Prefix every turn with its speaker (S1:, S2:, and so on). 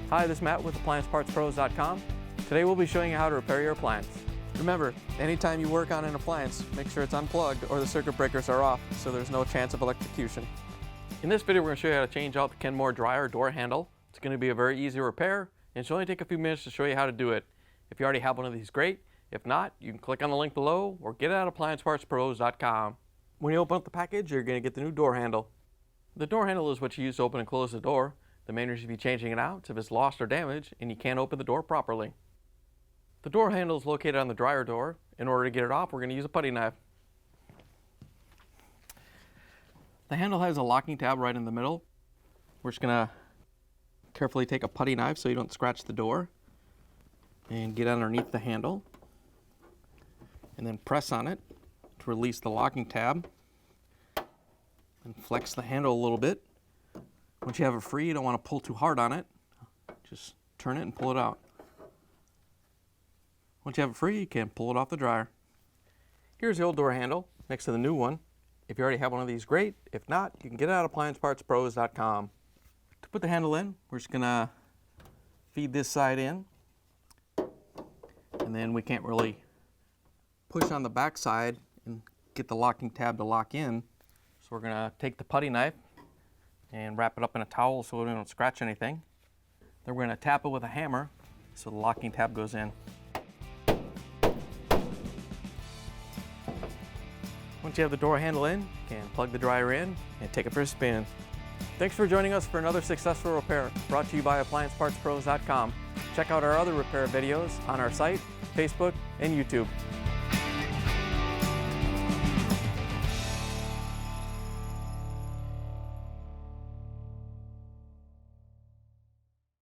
S1: Hi, this is Matt with AppliancePartsPros.com. Today we'll be showing you how to repair your appliance. Remember, anytime you work on an appliance, make sure it's unplugged or the circuit breakers are off so there's no chance of electrocution. In this video we're going to show you how to change out the Kenmore Dryer door handle. It's going to be a very easy repair and it should only take a few minutes to show you how to do it. If you already have one of these, great. If not, you can click on the link below or get it at AppliancePartsPros.com. When you open up the package, you're going to get the new door handle. The door handle is what you use to open and close the door. The main reason you'll be changing it out is if it's lost or damaged and you can't open the door properly. The door handle is located on the dryer door. In order to get it off, we're going to use a putty knife. The handle has a locking tab right in the middle. We're just going to carefully take a putty knife so you don't scratch the door and get underneath the handle and then press on it to release the locking tab and flex the handle a little bit. Once you have it free, you don't want to pull too hard on it. Just turn it and pull it out. Once you have it free, you can pull it off the dryer. Here's the old door handle next to the new one. If you already have one of these, great. If not, you can get it at AppliancePartsPros.com. To put the handle in, we're just going to feed this side in. And then we can't really push on the back side and get the locking tab to lock in. So we're going to take the putty knife and wrap it up in a towel so we don't scratch anything. Then we're going to tap it with a hammer so the locking tab goes in. Once you have the door handle in, you can plug the dryer in and take it for a spin. Thanks for joining us for another successful repair brought to you by AppliancePartsPros.com. Check out our other repair videos on our site, Facebook, and YouTube.